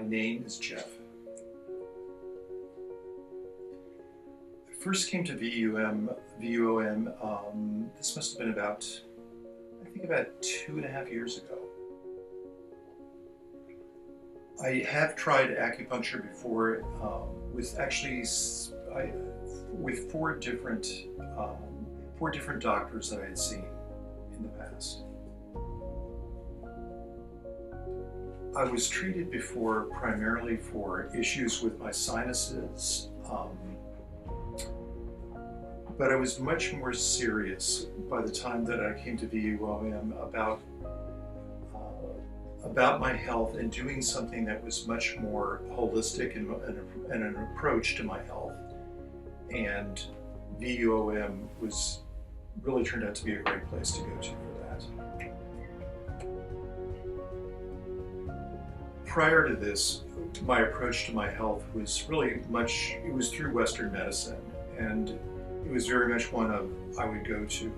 My name is Jeff. I first came to VUOM, this must have been about 2.5 years ago. I have tried acupuncture before with four different doctors that I had seen in the past. I was treated before primarily for issues with my sinuses, but I was much more serious by the time that I came to VUOM about my health and doing something that was much more holistic and an approach to my health. And VUOM really turned out to be a great place to go to for that. Prior to this, my approach to my health was through Western medicine, and it was very much one of, I would go to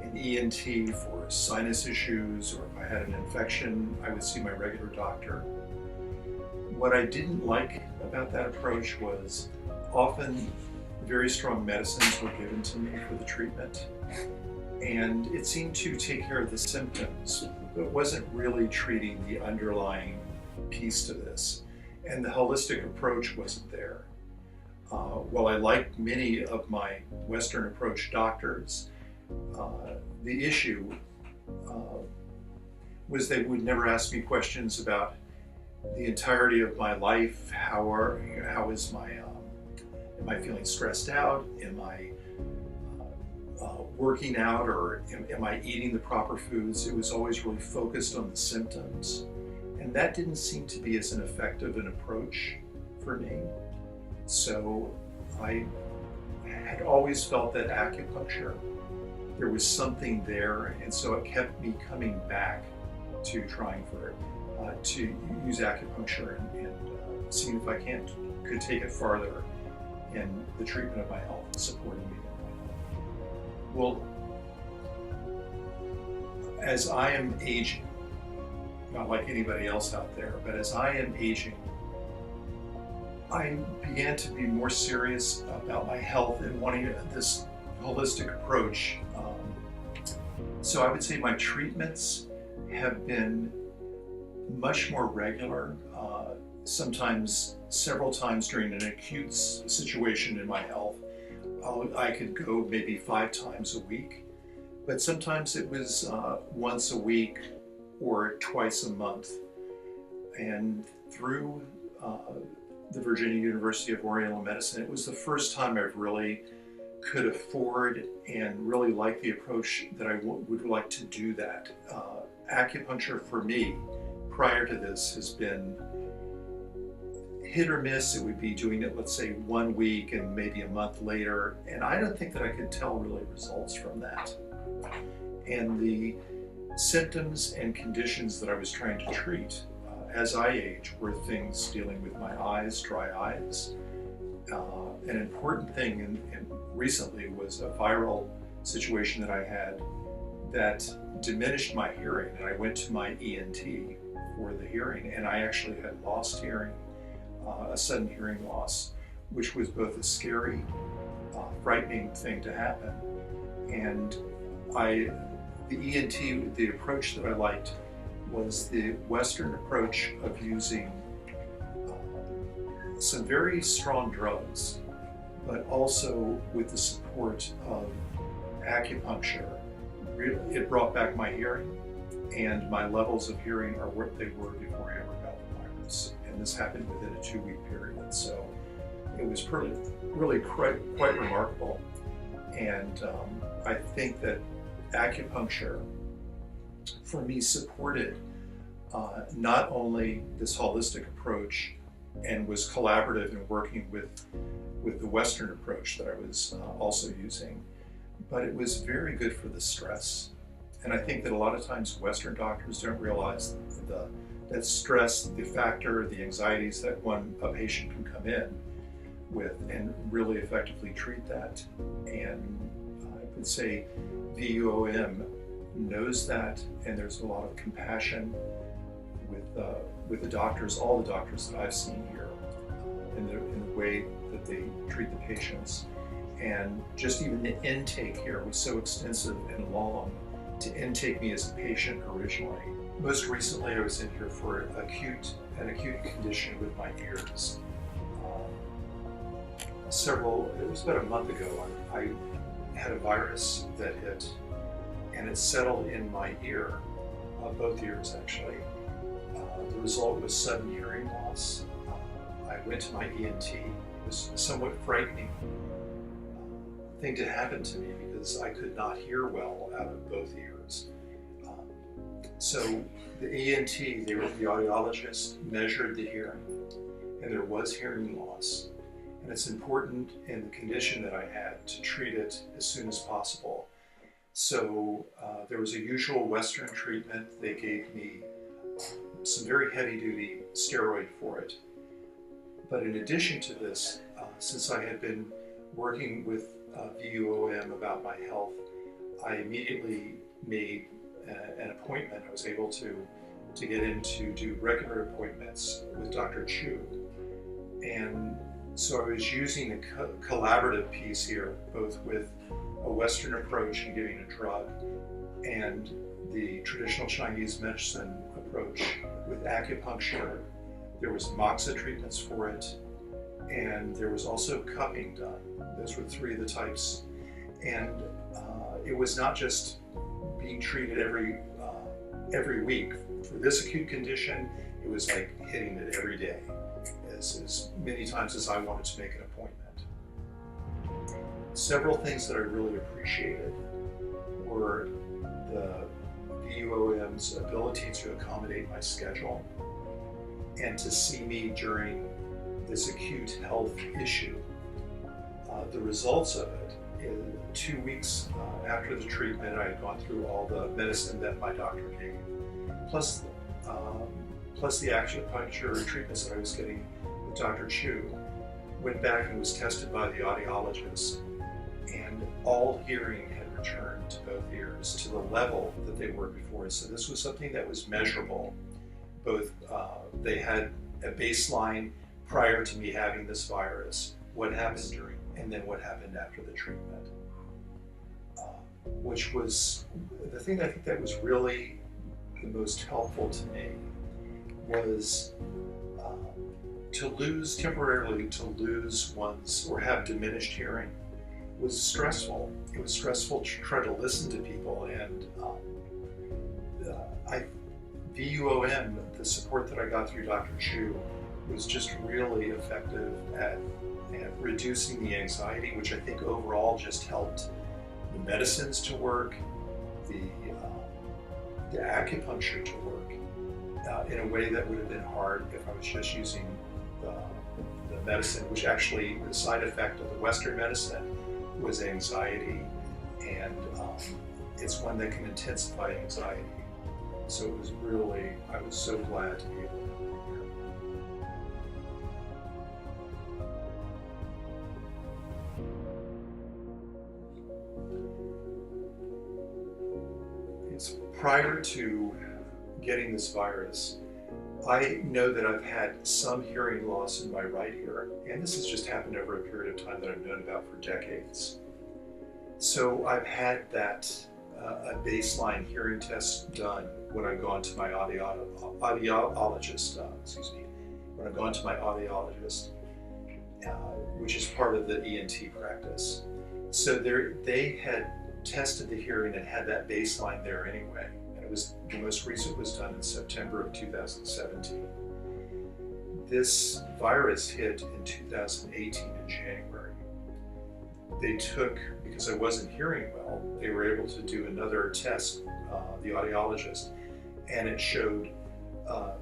an ENT for sinus issues, or if I had an infection, I would see my regular doctor. What I didn't like about that approach was often very strong medicines were given to me for the treatment, and it seemed to take care of the symptoms, but wasn't really treating the underlying piece to this, and the holistic approach wasn't there. While I liked many of my Western approach doctors, the issue was they would never ask me questions about the entirety of my life. Am I feeling stressed out? Am I working out, or am I eating the proper foods? It was always really focused on the symptoms. And that didn't seem to be as an effective an approach for me. So I had always felt that acupuncture, there was something there, and so it kept me coming back to trying to use acupuncture and seeing if I could take it farther in the treatment of my health and supporting me in my health. Well, as I am aging, not like anybody else out there, but as I am aging, I began to be more serious about my health and wanting this holistic approach. So I would say my treatments have been much more regular, sometimes several times during an acute situation in my health. I could go maybe 5 times a week, but sometimes it was once a week or twice a month. And through the Virginia University of Oriental Medicine, it was the first time I really could afford and really like the approach that I would like to do that. Acupuncture for me, prior to this, has been hit or miss. It would be doing it, let's say, 1 week and maybe a month later, and I don't think that I could tell really results from that. And the symptoms and conditions that I was trying to treat as I age were things dealing with my eyes, dry eyes. An important thing and recently was a viral situation that I had that diminished my hearing, and I went to my ENT for the hearing, and I actually had lost hearing, a sudden hearing loss, which was both a scary, frightening thing to happen. And the ENT, the approach that I liked was the Western approach of using some very strong drugs, but also with the support of acupuncture. It brought back my hearing, and my levels of hearing are what they were before I ever got the virus. And this happened within a 2-week period. So it was really quite remarkable. And I think that acupuncture, for me, supported not only this holistic approach and was collaborative in working with the Western approach that I was also using, but it was very good for the stress. And I think that a lot of times Western doctors don't realize that stress, the factor, the anxieties that a patient can come in with and really effectively treat that. And I would say VUOM knows that, and there's a lot of compassion with the doctors, all the doctors that I've seen here, in the way that they treat the patients. And just even the intake here was so extensive and long to intake me as a patient originally. Most recently, I was in here for an acute condition with my ears. It was about a month ago, I had a virus that hit, and it settled in my ear, both ears actually. The result was sudden hearing loss. I went to my ENT. It was a somewhat frightening thing to happen to me because I could not hear well out of both ears. So the ENT, the audiologist, measured the hearing, and there was hearing loss. And it's important in the condition that I had to treat it as soon as possible. So there was a usual Western treatment. They gave me some very heavy-duty steroid for it. But in addition to this, since I had been working with VUOM about my health, I immediately made an appointment. I was able to get in to do regular appointments with Dr. Chu. And so I was using the collaborative piece here, both with a Western approach in giving a drug and the traditional Chinese medicine approach with acupuncture. There was moxa treatments for it, and there was also cupping done. Those were three of the types. And it was not just being treated every week. For this acute condition, it was like hitting it every day, as many times as I wanted to make an appointment. Several things that I really appreciated were the VUOM's ability to accommodate my schedule and to see me during this acute health issue. The results of it, in 2 weeks after the treatment, I had gone through all the medicine that my doctor gave, plus the acupuncture treatments that I was getting with Dr. Chu. Went back and was tested by the audiologist, and all hearing had returned to both ears to the level that they were before. So this was something that was measurable. Both they had a baseline prior to me having this virus, what happened during, and then what happened after the treatment. Which was the thing I think that was really the most helpful to me, was temporarily to lose one's, or have diminished hearing, was stressful. It was stressful to try to listen to people, and VUOM, the support that I got through Dr. Chu, was just really effective at reducing the anxiety, which I think overall just helped the medicines to work, the acupuncture to work in a way that would have been hard if I was just using the medicine, which actually the side effect of the Western medicine was anxiety, and it's one that can intensify anxiety. So it was really, I was so glad to be able to come here. It's prior to getting this virus, I know that I've had some hearing loss in my right ear, and this has just happened over a period of time that I've known about for decades. So I've had that a baseline hearing test done when I've gone to my audiologist, when I've gone to my audiologist, which is part of the ENT practice. So they had tested the hearing and had that baseline there anyway. And it was, the most recent was done in September of 2017. This virus hit in 2018 in January. They took, because I wasn't hearing well, they were able to do another test, the audiologist, and it showed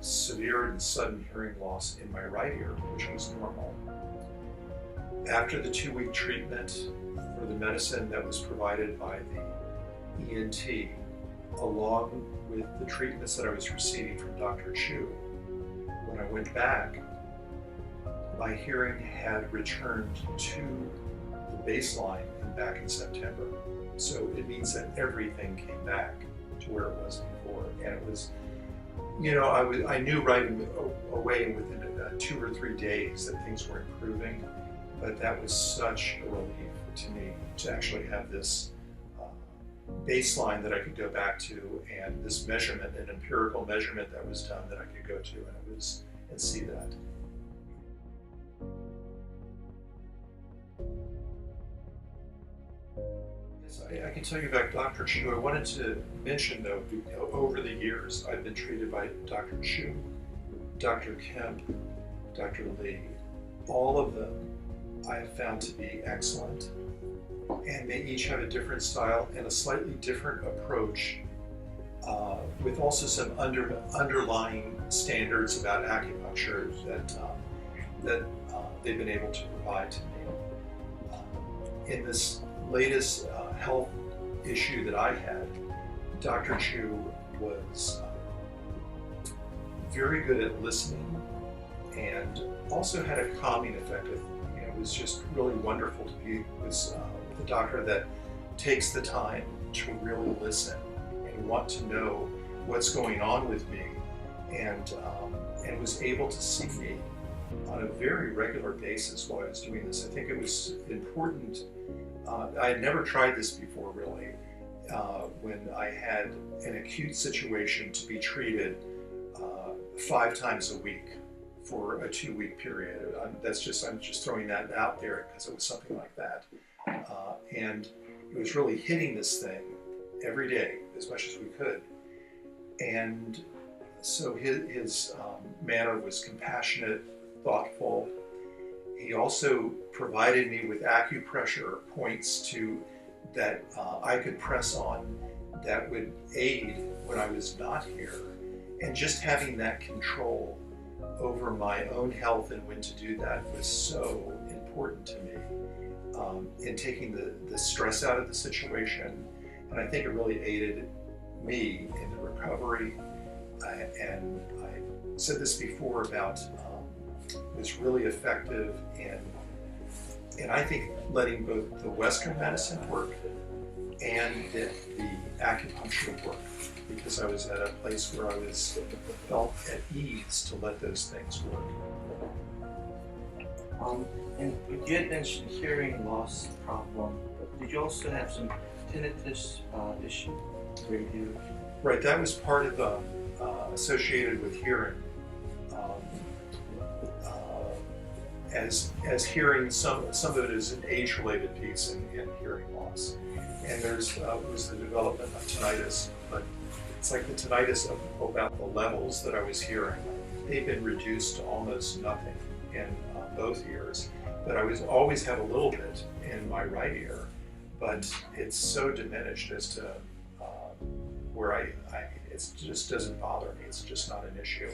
severe and sudden hearing loss in my right ear, which was normal. After the 2-week treatment for the medicine that was provided by the ENT, along with the treatments that I was receiving from Dr. Chu, when I went back, my hearing had returned to the baseline back in September. So it means that everything came back to where it was before. And it was I knew right away within 2 or 3 days that things were improving, but that was such a relief to me to actually have this baseline that I could go back to, and this measurement, an empirical measurement that was done that I could go to, and see that. Yes, I can tell you about Dr. Chu. I wanted to mention though, over the years, I've been treated by Dr. Chu, Dr. Kemp, Dr. Lee. All of them I have found to be excellent, and they each have a different style and a slightly different approach, with also some underlying standards about acupuncture that they've been able to provide to me. In this latest health issue that I had, Dr. Chu was very good at listening and also had a calming effect. It was just really wonderful to be with a doctor that takes the time to really listen and want to know what's going on with me, and was able to see me on a very regular basis while I was doing this. I think it was important. I had never tried this before, really, when I had an acute situation to be treated 5 times a week for a 2-week period. I'm just throwing that out there because it was something like that. And it was really hitting this thing every day as much as we could. And so his manner was compassionate, thoughtful. He also provided me with acupressure points that I could press on that would aid when I was not here. And just having that control over my own health and when to do that was so important to me, in taking the stress out of the situation. And I think it really aided me in the recovery. And I said this before about was really effective in I think letting both the Western medicine work and the acupuncture work, because I was at a place where I felt at ease to let those things work. And you did mention hearing loss problem, but did you also have some tinnitus issue where you? Right, that was part of associated with hearing. As hearing, some of it is an age-related piece in hearing loss, and there's was the development of tinnitus, but it's like the tinnitus about the levels that I was hearing. They've been reduced to almost nothing in both ears, but I always have a little bit in my right ear, but it's so diminished as to where it just doesn't bother me. It's just not an issue.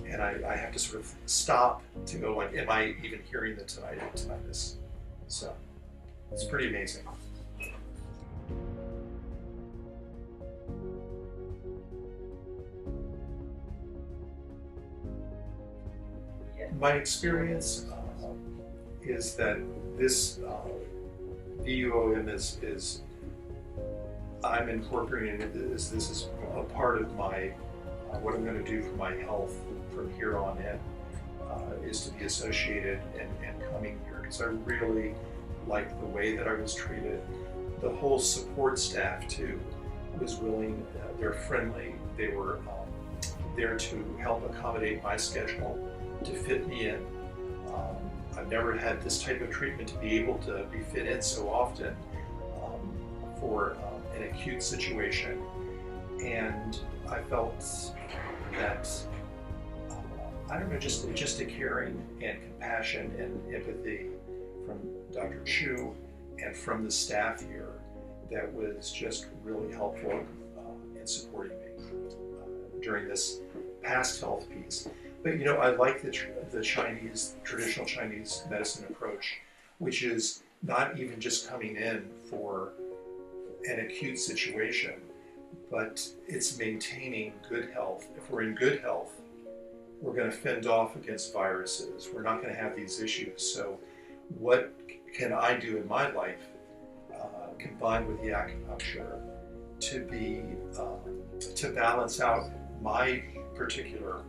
And I have to sort of stop to go like, am I even hearing the tinnitus? So it's pretty amazing. My experience is that this VUOM is I'm incorporating it as this is a part of my what I'm going to do for my health from here on in, is to be associated and coming here, because I really like the way that I was treated. The whole support staff too was willing, they're friendly, they were there to help accommodate my schedule, to fit me in. I've never had this type of treatment to be able to be fit in so often for an acute situation. And I felt that, I don't know, just a caring and compassion and empathy from Dr. Chu and from the staff here that was just really helpful in supporting me during this past health piece. But I like the traditional Chinese medicine approach, which is not even just coming in for an acute situation, but it's maintaining good health. If we're in good health, we're going to fend off against viruses. We're not going to have these issues. So what can I do in my life, combined with the acupuncture, to balance out my particular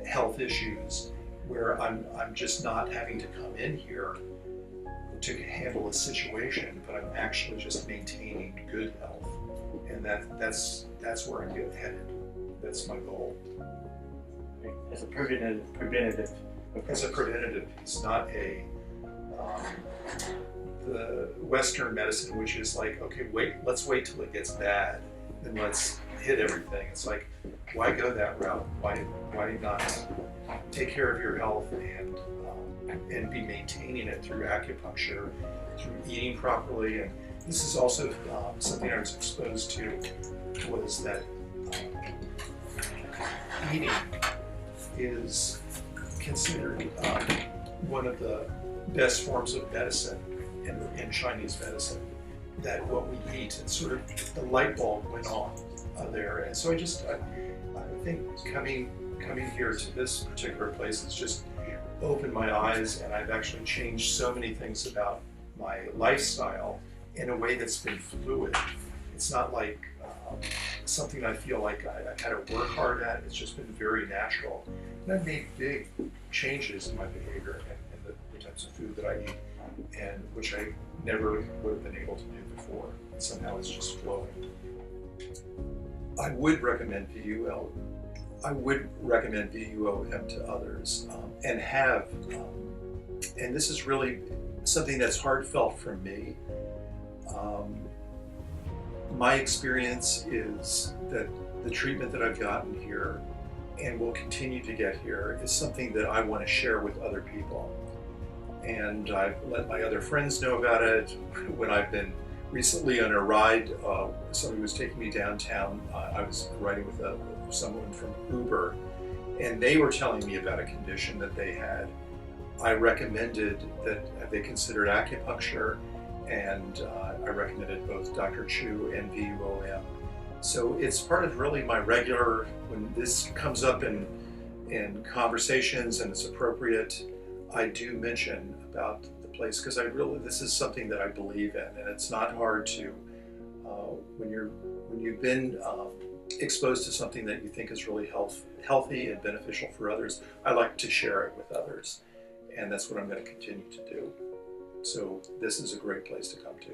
health issues where I'm just not having to come in here to handle a situation, but I'm actually just maintaining good health, and that's where I'm headed. That's my goal. As a preventative approach. As a preventative piece, not a the Western medicine, which is like, okay, let's wait till it gets bad, then let's hit everything. It's like, why go that route? Why not take care of your health and be maintaining it through acupuncture, through eating properly? And this is also something I was exposed to, was that eating is considered one of the best forms of medicine in Chinese medicine. That what we eat, and sort of the light bulb went on there. And so I think coming here to this particular place has just opened my eyes, and I've actually changed so many things about my lifestyle in a way that's been fluid. It's not like something I feel like I've had to work hard at. It's just been very natural. And I've made big changes in my behavior and the types of food that I eat, and which I never would have been able to do before. And somehow it's just flowing. I would recommend VUOM to others, and and this is really something that's heartfelt for me. My experience is that the treatment that I've gotten here and will continue to get here is something that I want to share with other people. And I've let my other friends know about it. When I've been recently on a ride, somebody was taking me downtown. I was riding with someone from Uber, and they were telling me about a condition that they had. I recommended that they considered acupuncture, and I recommended both Dr. Chu and VUOM. So it's part of really my regular, when this comes up in conversations and it's appropriate, I do mention about the place, because this is something that I believe in, and it's not hard to, when you've been exposed to something that you think is really healthy and beneficial for others, I like to share it with others, and that's what I'm going to continue to do. So this is a great place to come to.